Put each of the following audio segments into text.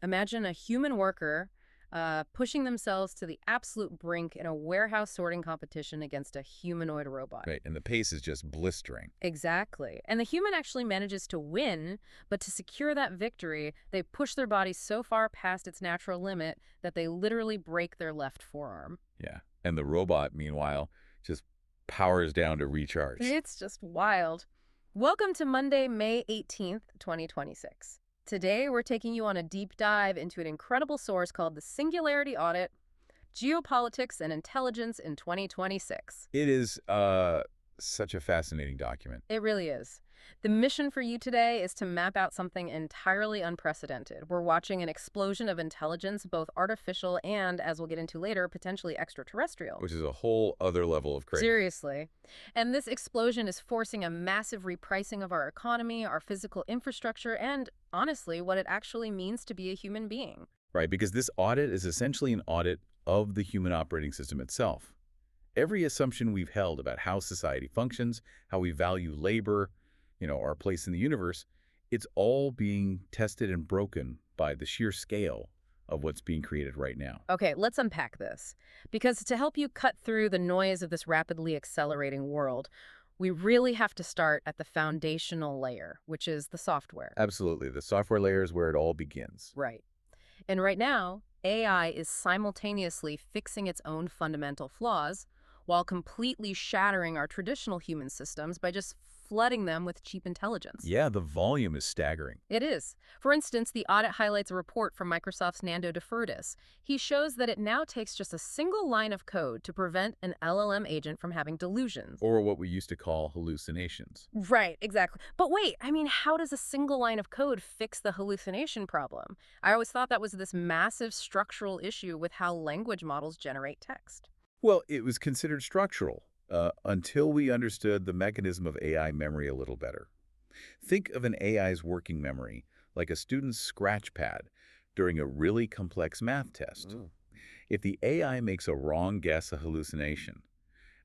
Imagine a human worker pushing themselves to the absolute brink in a warehouse sorting competition against a humanoid robot. Right, and the pace is just blistering. Exactly. And the human actually manages to win, but to secure that victory, they push their body so far past its natural limit that they literally break their left forearm. Yeah. And the robot, meanwhile, just powers down to recharge. It's just wild. Welcome to Monday, May 18th, 2026. Today, we're taking you on a deep dive into an incredible source called the Singularity Audit, Geopolitics and Intelligence in 2026. It is such a fascinating document. It really is. The mission for you today is to map out something entirely unprecedented. We're watching an explosion of intelligence, both artificial and, as we'll get into later, potentially extraterrestrial. Which is a whole other level of crazy. Seriously. And this explosion is forcing a massive repricing of our economy, our physical infrastructure, and, honestly, what it actually means to be a human being. Right, because this audit is essentially an audit of the human operating system itself. Every assumption we've held about how society functions, how we value labor, our place in the universe, it's all being tested and broken by the sheer scale of what's being created right now. Okay, let's unpack this. Because to help you cut through the noise of this rapidly accelerating world, we really have to start at the foundational layer, which is the software. Absolutely. The software layer is where it all begins. Right. And right now, AI is simultaneously fixing its own fundamental flaws while completely shattering our traditional human systems by just flooding them with cheap intelligence. Yeah, the volume is staggering. It is. For instance, the audit highlights a report from Microsoft's Nando DeFurtis. He shows that it now takes just a single line of code to prevent an LLM agent from having delusions. Or what we used to call hallucinations. Right, exactly. But wait, how does a single line of code fix the hallucination problem? I always thought that was this massive structural issue with how language models generate text. Well, it was considered structural until we understood the mechanism of AI memory a little better. Think of an AI's working memory like a student's scratch pad during a really complex math test. If the AI makes a wrong guess, a hallucination,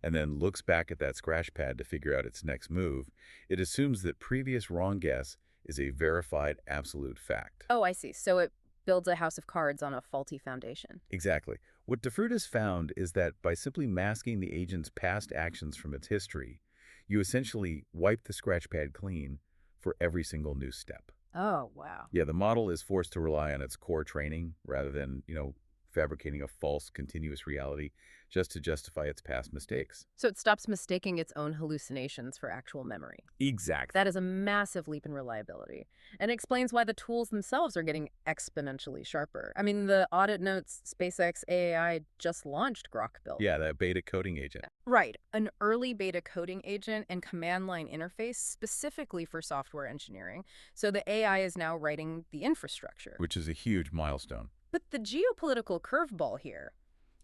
and then looks back at that scratch pad to figure out its next move, it assumes that previous wrong guess is a verified absolute fact. Oh, I see. So it builds a house of cards on a faulty foundation. Exactly. What DeFrutis found is that by simply masking the agent's past actions from its history, you essentially wipe the scratch pad clean for every single new step. Oh, wow. Yeah, the model is forced to rely on its core training rather than, fabricating a false continuous reality just to justify its past mistakes. So it stops mistaking its own hallucinations for actual memory. Exactly. That is a massive leap in reliability, and explains why the tools themselves are getting exponentially sharper. The audit notes SpaceX AI just launched Grok build. Yeah, that beta coding agent. Right, an early beta coding agent and command line interface specifically for software engineering. So the AI is now writing the infrastructure. Which is a huge milestone. But the geopolitical curveball here,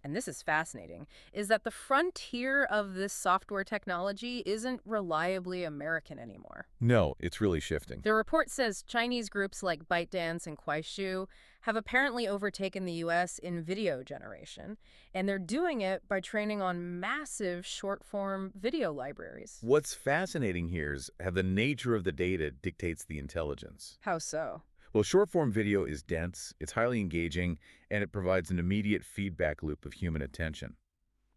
and this is fascinating, is that the frontier of this software technology isn't reliably American anymore. No, it's really shifting. The report says Chinese groups like ByteDance and Kuaishou have apparently overtaken the U.S. in video generation, and they're doing it by training on massive short-form video libraries. What's fascinating here is how the nature of the data dictates the intelligence. How so? Well, short-form video is dense, it's highly engaging, and it provides an immediate feedback loop of human attention.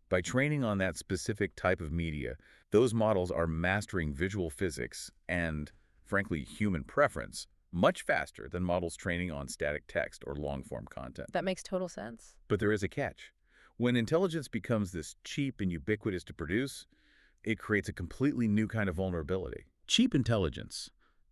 By training on that specific type of media, those models are mastering visual physics and, frankly, human preference much faster than models training on static text or long-form content. That makes total sense. But there is a catch. When intelligence becomes this cheap and ubiquitous to produce, it creates a completely new kind of vulnerability. Cheap intelligence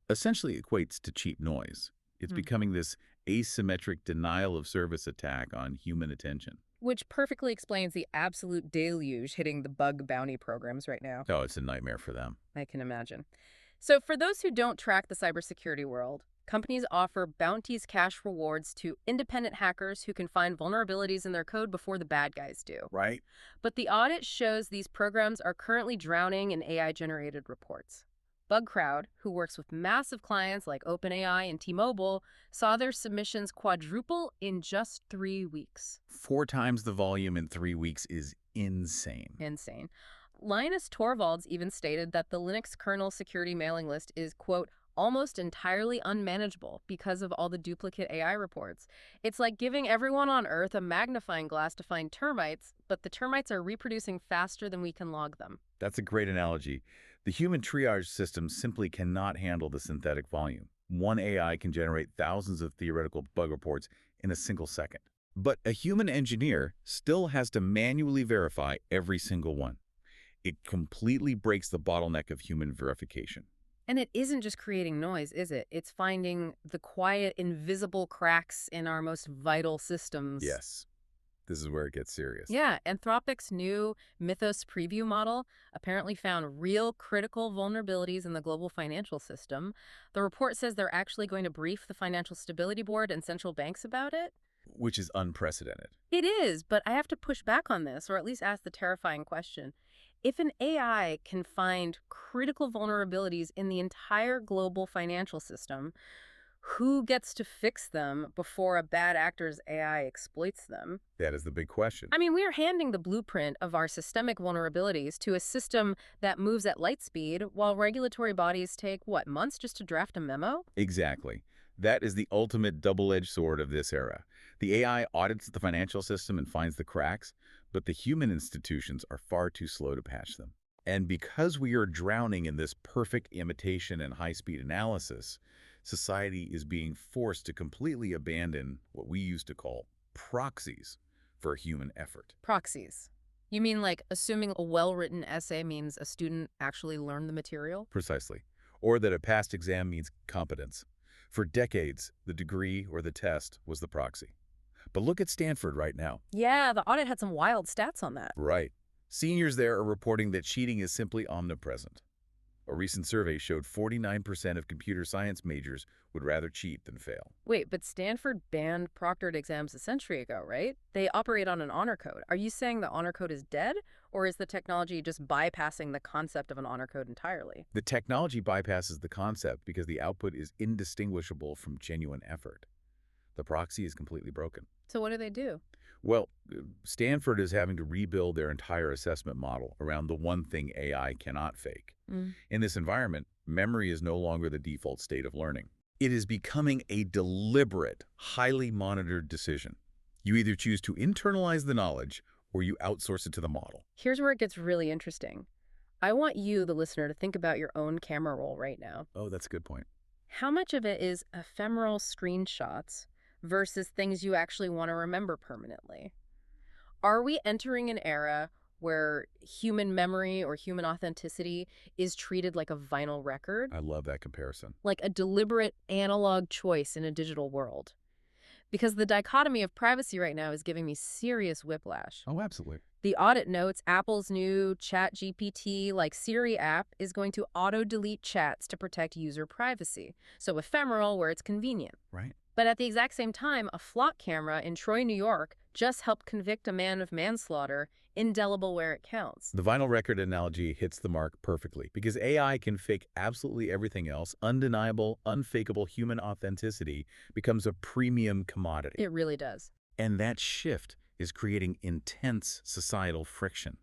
essentially equates to cheap noise. It's becoming this asymmetric denial-of-service attack on human attention. Which perfectly explains the absolute deluge hitting the bug bounty programs right now. Oh, it's a nightmare for them. I can imagine. So for those who don't track the cybersecurity world, companies offer bounties cash rewards to independent hackers who can find vulnerabilities in their code before the bad guys do. Right? But the audit shows these programs are currently drowning in AI-generated reports. BugCrowd, who works with massive clients like OpenAI and T-Mobile, saw their submissions quadruple in just 3 weeks. 4 times the volume in 3 weeks is insane. Insane. Linus Torvalds even stated that the Linux kernel security mailing list is, quote, almost entirely unmanageable because of all the duplicate AI reports. It's like giving everyone on Earth a magnifying glass to find termites, but the termites are reproducing faster than we can log them. That's a great analogy. The human triage system simply cannot handle the synthetic volume. One AI can generate thousands of theoretical bug reports in a single second. But a human engineer still has to manually verify every single one. It completely breaks the bottleneck of human verification. And it isn't just creating noise, is it? It's finding the quiet, invisible cracks in our most vital systems. Yes, this is where it gets serious. Yeah, Anthropic's new Mythos preview model apparently found real critical vulnerabilities in the global financial system. The report says they're actually going to brief the Financial Stability Board and central banks about it. Which is unprecedented. It is, but I have to push back on this, or at least ask the terrifying question. If an AI can find critical vulnerabilities in the entire global financial system, who gets to fix them before a bad actor's AI exploits them? That is the big question. I mean, we are handing the blueprint of our systemic vulnerabilities to a system that moves at light speed, while regulatory bodies take, what, months just to draft a memo? Exactly. That is the ultimate double-edged sword of this era. The AI audits the financial system and finds the cracks, but the human institutions are far too slow to patch them. And because we are drowning in this perfect imitation and high-speed analysis, society is being forced to completely abandon what we used to call proxies for human effort. Proxies. You mean like assuming a well-written essay means a student actually learned the material? Precisely. Or that a past exam means competence. For decades, the degree or the test was the proxy. But look at Stanford right now. Yeah, the audit had some wild stats on that. Right. Seniors there are reporting that cheating is simply omnipresent. A recent survey showed 49% of computer science majors would rather cheat than fail. Wait, but Stanford banned proctored exams a century ago, right? They operate on an honor code. Are you saying the honor code is dead, or is the technology just bypassing the concept of an honor code entirely? The technology bypasses the concept because the output is indistinguishable from genuine effort. The proxy is completely broken. So what do they do? Well, Stanford is having to rebuild their entire assessment model around the one thing AI cannot fake. In this environment, memory is no longer the default state of learning. It is becoming a deliberate, highly monitored decision. You either choose to internalize the knowledge or you outsource it to the model. Here's where it gets really interesting. I want you, the listener, to think about your own camera roll right now. Oh, that's a good point. How much of it is ephemeral screenshots versus things you actually want to remember permanently? Are we entering an era where human memory or human authenticity is treated like a vinyl record? I love that comparison. Like a deliberate analog choice in a digital world? Because the dichotomy of privacy right now is giving me serious whiplash. Oh, absolutely. The audit notes Apple's new ChatGPT like Siri app is going to auto-delete chats to protect user privacy. So ephemeral where it's convenient. Right. But at the exact same time, a flock camera in Troy, New York just helped convict a man of manslaughter, indelible where it counts. The vinyl record analogy hits the mark perfectly because AI can fake absolutely everything else. Undeniable, unfakeable human authenticity becomes a premium commodity. It really does. And that shift is creating intense societal friction.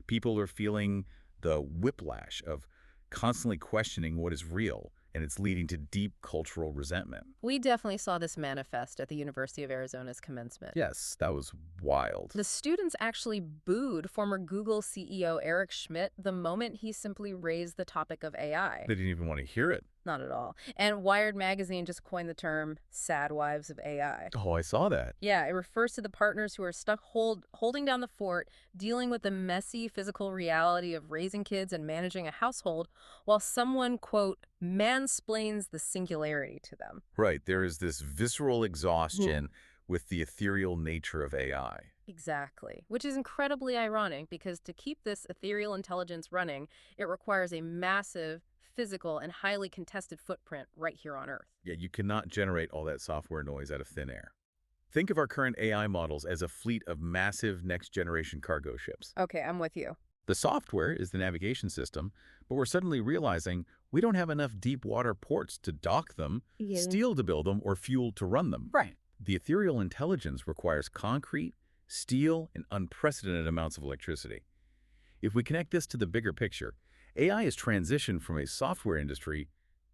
People are feeling the whiplash of constantly questioning what is real, and it's leading to deep cultural resentment. We definitely saw this manifest at the University of Arizona's commencement. Yes, that was wild. The students actually booed former Google CEO Eric Schmidt the moment he simply raised the topic of AI. They didn't even want to hear it. Not at all. And Wired magazine just coined the term sad wives of AI. Oh, I saw that. Yeah, it refers to the partners who are stuck holding down the fort, dealing with the messy physical reality of raising kids and managing a household, while someone, quote, mansplains the singularity to them. Right, there is this visceral exhaustion with the ethereal nature of AI. Exactly, which is incredibly ironic because to keep this ethereal intelligence running, it requires a massive physical and highly contested footprint right here on Earth. Yeah, you cannot generate all that software noise out of thin air. Think of our current AI models as a fleet of massive next-generation cargo ships. Okay, I'm with you. The software is the navigation system, but we're suddenly realizing we don't have enough deep water ports to dock them, steel to build them, or fuel to run them. Right. The ethereal intelligence requires concrete, steel, and unprecedented amounts of electricity. If we connect this to the bigger picture, AI has transitioned from a software industry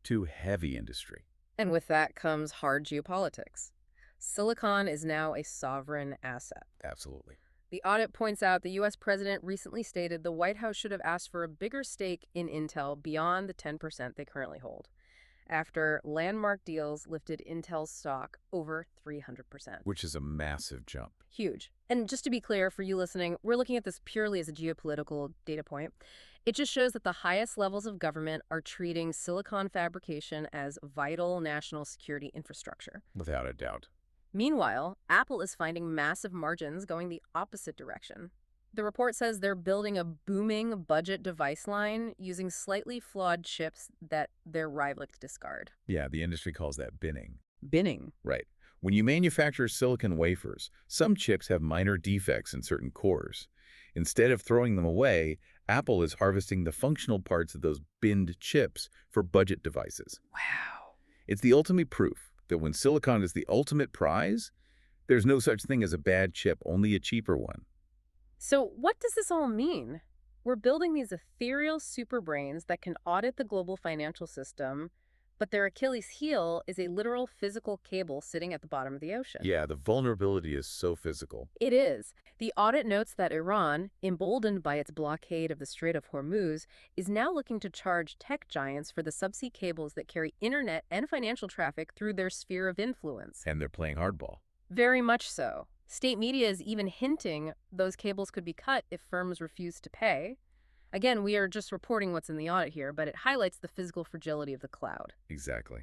to heavy industry. And with that comes hard geopolitics. Silicon is now a sovereign asset. Absolutely. The audit points out the U.S. president recently stated the White House should have asked for a bigger stake in Intel beyond the 10% they currently hold, after landmark deals lifted Intel's stock over 300%. Which is a massive jump. Huge. And just to be clear for you listening, we're looking at this purely as a geopolitical data point. It just shows that the highest levels of government are treating silicon fabrication as vital national security infrastructure. Without a doubt. Meanwhile, Apple is finding massive margins going the opposite direction. The report says they're building a booming budget device line using slightly flawed chips that their rivals discard. Yeah, the industry calls that binning. Binning. Right. When you manufacture silicon wafers, some chips have minor defects in certain cores. Instead of throwing them away, Apple is harvesting the functional parts of those binned chips for budget devices. Wow. It's the ultimate proof that when silicon is the ultimate prize, there's no such thing as a bad chip, only a cheaper one. So what does this all mean? We're building these ethereal superbrains that can audit the global financial system, but their Achilles heel is a literal physical cable sitting at the bottom of the ocean. Yeah, the vulnerability is so physical. It is. The audit notes that Iran, emboldened by its blockade of the Strait of Hormuz, is now looking to charge tech giants for the subsea cables that carry internet and financial traffic through their sphere of influence. And they're playing hardball. Very much so. State media is even hinting those cables could be cut if firms refuse to pay. Again, we are just reporting what's in the audit here, but it highlights the physical fragility of the cloud. Exactly.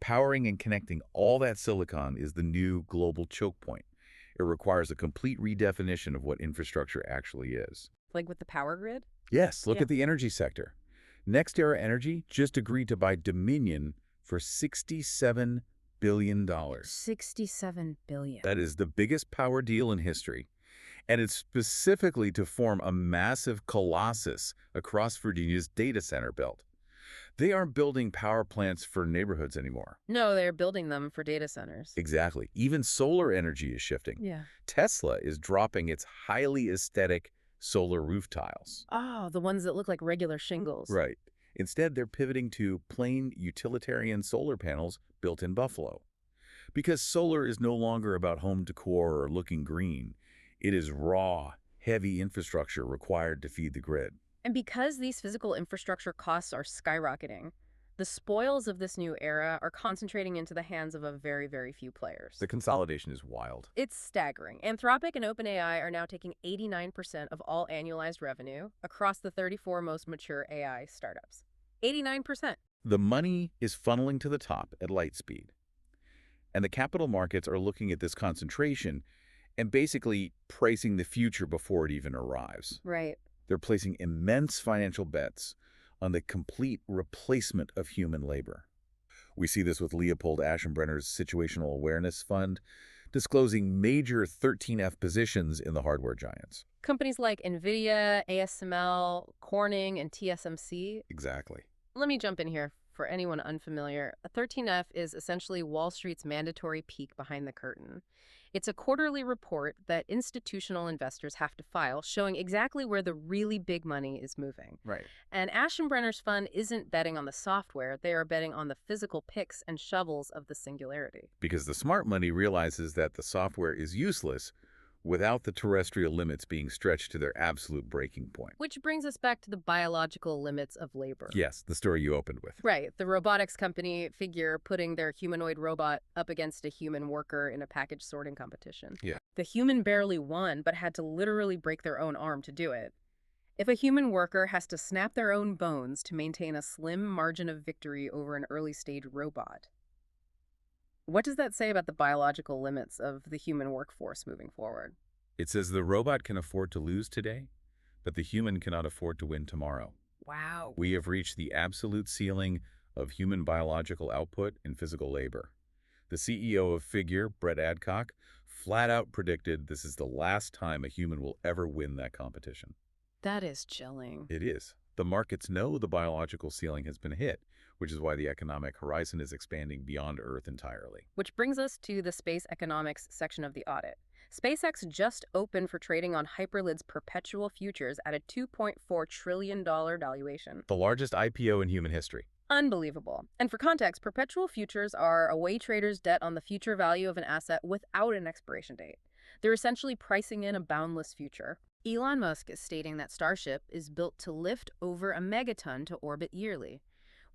Powering and connecting all that silicon is the new global choke point. It requires a complete redefinition of what infrastructure actually is. Like with the power grid? Yes, look Yeah. at the energy sector. NextEra Energy just agreed to buy Dominion for $67 billion. $67 billion. That is the biggest power deal in history. And it's specifically to form a massive colossus across Virginia's data center belt. They aren't building power plants for neighborhoods anymore. No, they're building them for data centers. Exactly. Even solar energy is shifting. Yeah. Tesla is dropping its highly aesthetic solar roof tiles. Oh, the ones that look like regular shingles. Right. Instead, they're pivoting to plain utilitarian solar panels built in Buffalo. Because solar is no longer about home decor or looking green. It is raw, heavy infrastructure required to feed the grid. And because these physical infrastructure costs are skyrocketing, the spoils of this new era are concentrating into the hands of a very, very few players. The consolidation is wild. It's staggering. Anthropic and OpenAI are now taking 89% of all annualized revenue across the 34 most mature AI startups. 89%. The money is funneling to the top at light speed. And the capital markets are looking at this concentration and basically pricing the future before it even arrives. Right. They're placing immense financial bets on the complete replacement of human labor. We see this with Leopold Aschenbrenner's Situational Awareness Fund, disclosing major 13F positions in the hardware giants. Companies like NVIDIA, ASML, Corning, and TSMC. Exactly. Let me jump in here for anyone unfamiliar. A 13F is essentially Wall Street's mandatory peek behind the curtain. It's a quarterly report that institutional investors have to file showing exactly where the really big money is moving. Right. And Aschenbrenner's fund isn't betting on the software. They are betting on the physical picks and shovels of the Singularity. Because the smart money realizes that the software is useless without the terrestrial limits being stretched to their absolute breaking point. Which brings us back to the biological limits of labor. Yes, the story you opened with. Right. The robotics company Figure putting their humanoid robot up against a human worker in a package sorting competition. Yeah. The human barely won, but had to literally break their own arm to do it. If a human worker has to snap their own bones to maintain a slim margin of victory over an early-stage robot, what does that say about the biological limits of the human workforce moving forward? It says the robot can afford to lose today, but the human cannot afford to win tomorrow. Wow. We have reached the absolute ceiling of human biological output and physical labor. The CEO of Figure, Brett Adcock, flat out predicted this is the last time a human will ever win that competition. That is chilling. It is. The markets know the biological ceiling has been hit, which is why the economic horizon is expanding beyond Earth entirely. Which brings us to the space economics section of the audit. SpaceX just opened for trading on Hyperlid's perpetual futures at a $2.4 trillion valuation. The largest IPO in human history. Unbelievable. And for context, perpetual futures are a way traders bet on the future value of an asset without an expiration date. They're essentially pricing in a boundless future. Elon Musk is stating that Starship is built to lift over a megaton to orbit yearly.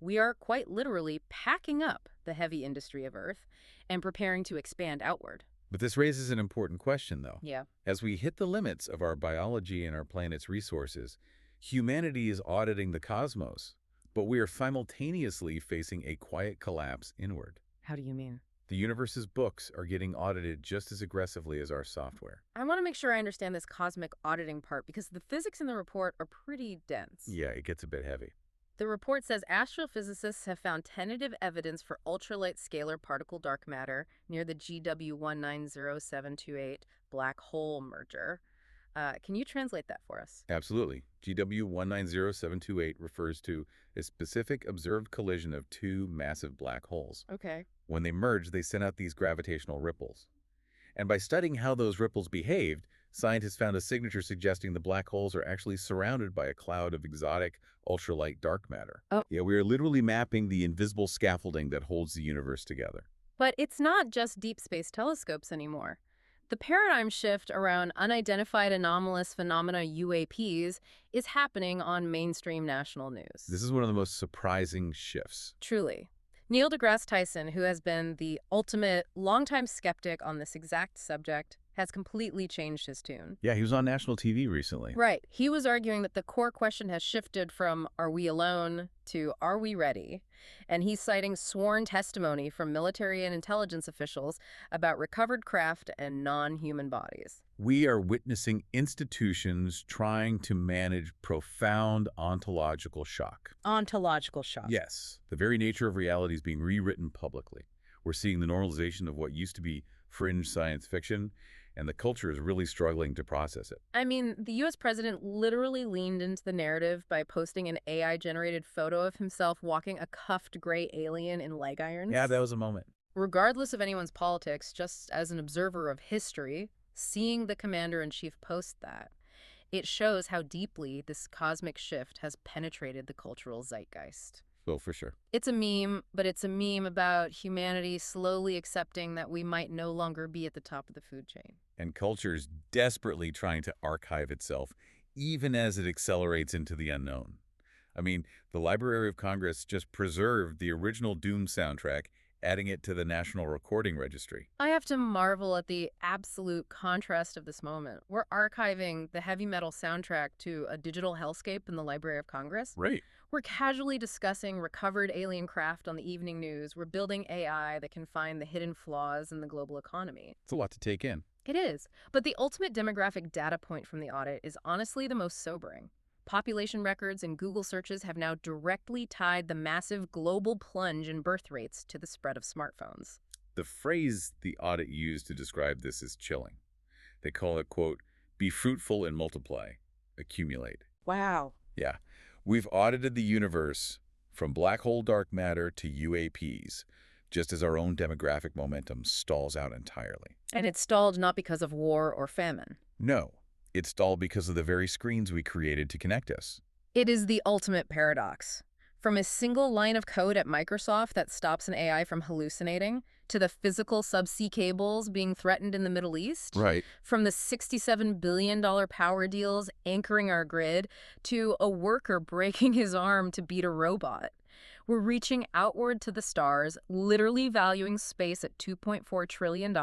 We are quite literally packing up the heavy industry of Earth and preparing to expand outward. But this raises an important question, though. Yeah. As we hit the limits of our biology and our planet's resources, humanity is auditing the cosmos, but we are simultaneously facing a quiet collapse inward. How do you mean? The universe's books are getting audited just as aggressively as our software. I want to make sure I understand this cosmic auditing part because the physics in the report are pretty dense. Yeah, it gets a bit heavy. The report says astrophysicists have found tentative evidence for ultralight scalar particle dark matter near the GW190728 black hole merger. Can you translate that for us? Absolutely. GW190728 refers to a specific observed collision of two massive black holes. Okay. When they merged, they sent out these gravitational ripples. And by studying how those ripples behaved, scientists found a signature suggesting the black holes are actually surrounded by a cloud of exotic ultralight dark matter. Oh. Yeah, we are literally mapping the invisible scaffolding that holds the universe together. But it's not just deep space telescopes anymore. The paradigm shift around unidentified anomalous phenomena UAPs is happening on mainstream national news. This is one of the most surprising shifts. Truly. Neil deGrasse Tyson, who has been the ultimate longtime skeptic on this exact subject, has completely changed his tune. Yeah, he was on national TV recently. Right. He was arguing that the core question has shifted from "are we alone" to "are we ready?" And he's citing sworn testimony from military and intelligence officials about recovered craft and non-human bodies. We are witnessing institutions trying to manage profound ontological shock. Ontological shock. Yes, the very nature of reality is being rewritten publicly. We're seeing the normalization of what used to be fringe science fiction, and the culture is really struggling to process it. I mean, the U.S. president literally leaned into the narrative by posting an AI-generated photo of himself walking a cuffed gray alien in leg irons. Yeah, that was a moment. Regardless of anyone's politics, just as an observer of history, seeing the commander-in-chief post that, it shows how deeply this cosmic shift has penetrated the cultural zeitgeist. Oh, for sure. It's a meme, but it's a meme about humanity slowly accepting that we might no longer be at the top of the food chain. And culture is desperately trying to archive itself, even as it accelerates into the unknown. I mean, the Library of Congress just preserved the original Doom soundtrack, adding it to the National Recording Registry. I have to marvel at the absolute contrast of this moment. We're archiving the heavy metal soundtrack to a digital hellscape in the Library of Congress. Right. We're casually discussing recovered alien craft on the evening news. We're building AI that can find the hidden flaws in the global economy. It's a lot to take in. It is. But the ultimate demographic data point from the audit is honestly the most sobering. Population records and Google searches have now directly tied the massive global plunge in birth rates to the spread of smartphones. The phrase the audit used to describe this is chilling. They call it, quote, be fruitful and multiply, accumulate. Wow. Yeah. We've audited the universe from black hole dark matter to UAPs, just as our own demographic momentum stalls out entirely. And it stalled not because of war or famine. No, it stalled because of the very screens we created to connect us. It is the ultimate paradox. From a single line of code at Microsoft that stops an AI from hallucinating, to the physical subsea cables being threatened in the Middle East, Right. from the $67 billion power deals anchoring our grid, to a worker breaking his arm to beat a robot. We're reaching outward to the stars, literally valuing space at $2.4 trillion,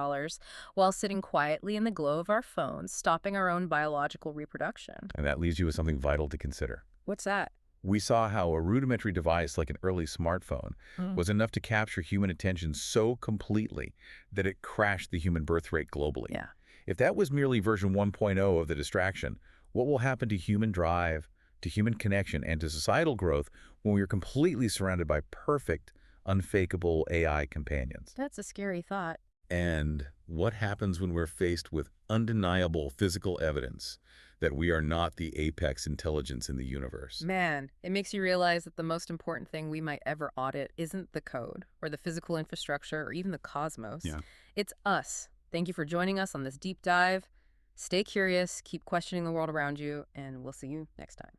while sitting quietly in the glow of our phones, stopping our own biological reproduction. And that leaves you with something vital to consider. What's that? We saw how a rudimentary device like an early smartphone was enough to capture human attention so completely that it crashed the human birth rate globally. Yeah. If that was merely version 1.0 of the distraction, what will happen to human drive, to human connection, and to societal growth when we are completely surrounded by perfect, unfakeable AI companions? That's a scary thought. And what happens when we're faced with undeniable physical evidence that we are not the apex intelligence in the universe? Man, it makes you realize that the most important thing we might ever audit isn't the code or the physical infrastructure or even the cosmos. Yeah. It's us. Thank you for joining us on this deep dive. Stay curious, keep questioning the world around you, and we'll see you next time.